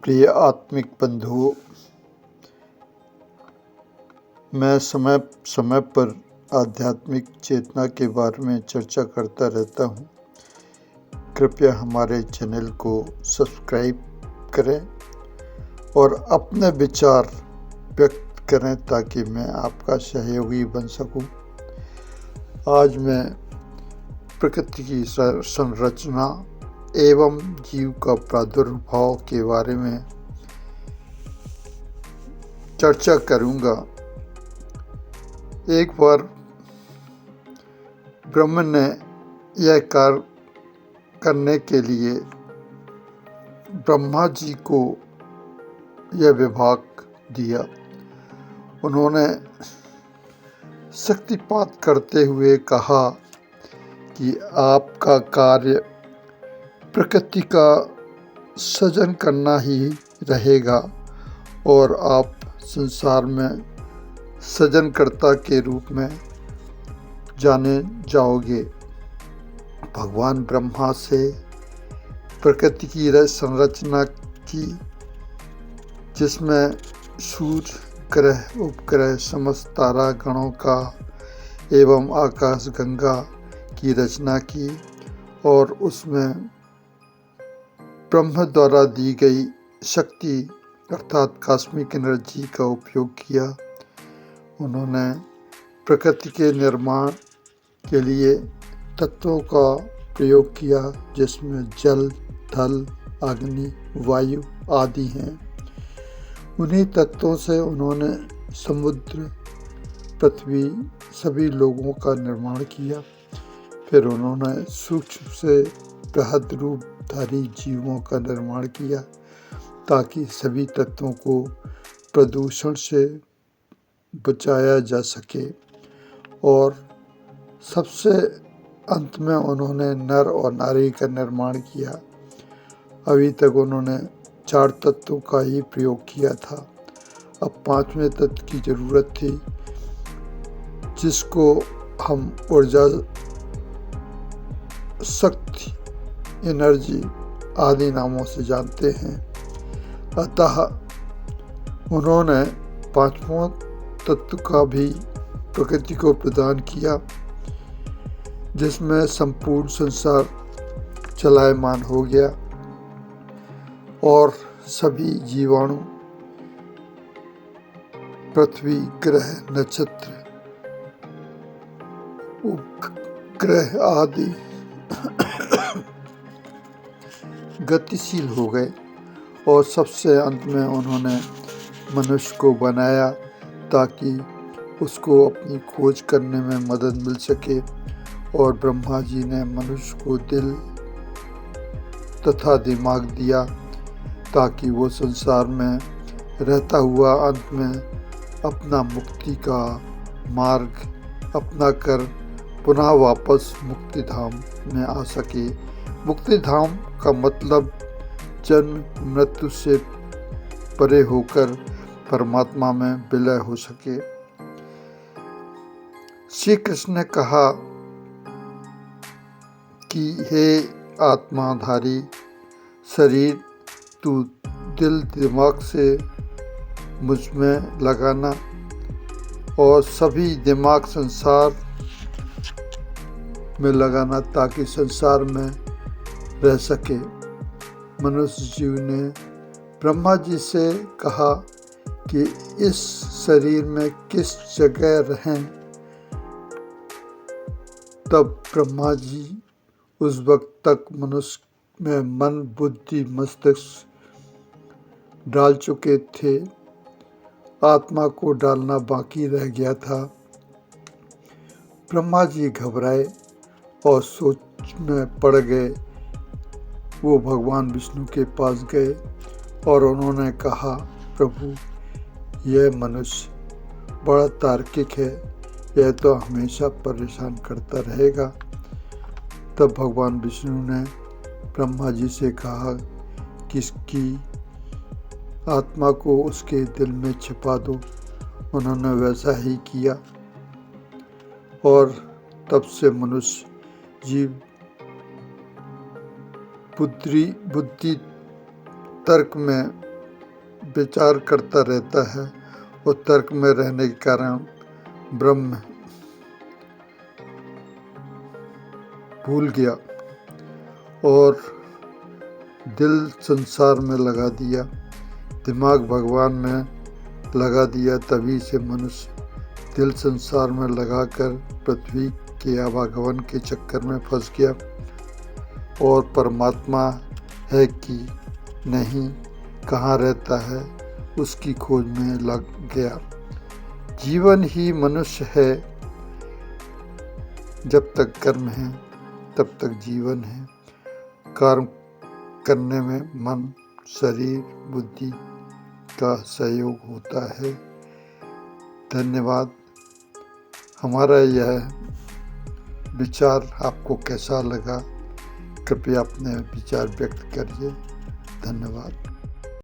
प्रिय आत्मिक बंधुओं, मैं समय समय पर आध्यात्मिक चेतना के बारे में चर्चा करता रहता हूँ। कृपया हमारे चैनल को सब्सक्राइब करें और अपने विचार व्यक्त करें ताकि मैं आपका सहयोगी बन सकूं। आज मैं प्रकृति की संरचना एवं जीव का प्रादुर्भाव के बारे में चर्चा करूंगा। एक बार ब्रह्म ने यह कार्य करने के लिए ब्रह्मा जी को यह विभाग दिया। उन्होंने शक्तिपात करते हुए कहा कि आपका कार्य प्रकृति का सृजन करना ही रहेगा और आप संसार में सृजनकर्ता के रूप में जाने जाओगे। भगवान ब्रह्मा से प्रकृति की संरचना की, जिसमें सूर्य, ग्रह, उपग्रह, समस्त तारा गणों का एवं आकाश गंगा की रचना की और उसमें ब्रह्म द्वारा दी गई शक्ति अर्थात कॉस्मिक एनर्जी का उपयोग किया। उन्होंने प्रकृति के निर्माण के लिए तत्वों का प्रयोग किया, जिसमें जल, थल, अग्नि, वायु आदि हैं। उन्हीं तत्वों से उन्होंने समुद्र, पृथ्वी, सभी लोगों का निर्माण किया। फिर उन्होंने सूक्ष्म से बृहद रूपधारी जीवों का निर्माण किया ताकि सभी तत्वों को प्रदूषण से बचाया जा सके। और सबसे अंत में उन्होंने नर और नारी का निर्माण किया। अभी तक उन्होंने 4 तत्वों का ही प्रयोग किया था। अब 5वें तत्व की जरूरत थी, जिसको हम ऊर्जा, शक्ति, एनर्जी आदि नामों से जानते हैं। अतः उन्होंने 5वां तत्व का भी प्रकृति को प्रदान किया, जिसमें संपूर्ण संसार चलायमान हो गया और सभी जीवाणु, पृथ्वी, ग्रह, नक्षत्र, उपग्रह आदि गतिशील हो गए। और सबसे अंत में उन्होंने मनुष्य को बनाया ताकि उसको अपनी खोज करने में मदद मिल सके। और ब्रह्मा जी ने मनुष्य को दिल तथा दिमाग दिया ताकि वो संसार में रहता हुआ अंत में अपना मुक्ति का मार्ग अपना कर पुनः वापस मुक्ति धाम में आ सके। मुक्ति धाम का मतलब जन्म मृत्यु से परे होकर परमात्मा में विलय हो सके। श्री कृष्ण ने कहा कि हे आत्माधारी शरीर, तू दिल दिमाग से मुझ में लगाना और सभी दिमाग संसार में लगाना ताकि संसार में रह सके। मनुष्य जीव ने ब्रह्मा जी से कहा कि इस शरीर में किस जगह रहें। तब ब्रह्मा जी उस वक्त तक मनुष्य में मन, बुद्धि, मस्तिष्क डाल चुके थे। आत्मा को डालना बाकी रह गया था। ब्रह्मा जी घबराए और सोच में पड़ गए। वो भगवान विष्णु के पास गए और उन्होंने कहा, प्रभु, यह मनुष्य बड़ा तार्किक है, यह तो हमेशा परेशान करता रहेगा। तब भगवान विष्णु ने ब्रह्मा जी से कहा कि इसकी आत्मा को उसके दिल में छिपा दो। उन्होंने वैसा ही किया और तब से मनुष्य जीव बुद्धि तर्क में विचार करता रहता है वो तर्क में रहने के कारण ब्रह्म भूल गया और दिल संसार में लगा दिया, दिमाग भगवान में लगा दिया। तभी से मनुष्य दिल संसार में लगाकर पृथ्वी के आवागमन के चक्कर में फंस गया और परमात्मा है कि नहीं, कहाँ रहता है, उसकी खोज में लग गया। जीवन ही मनुष्य है, जब तक कर्म है तब तक जीवन है। कर्म करने में मन, शरीर, बुद्धि का सहयोग होता है। धन्यवाद। हमारा यह विचार आपको कैसा लगा, कृपया अपने विचार व्यक्त करिए। धन्यवाद।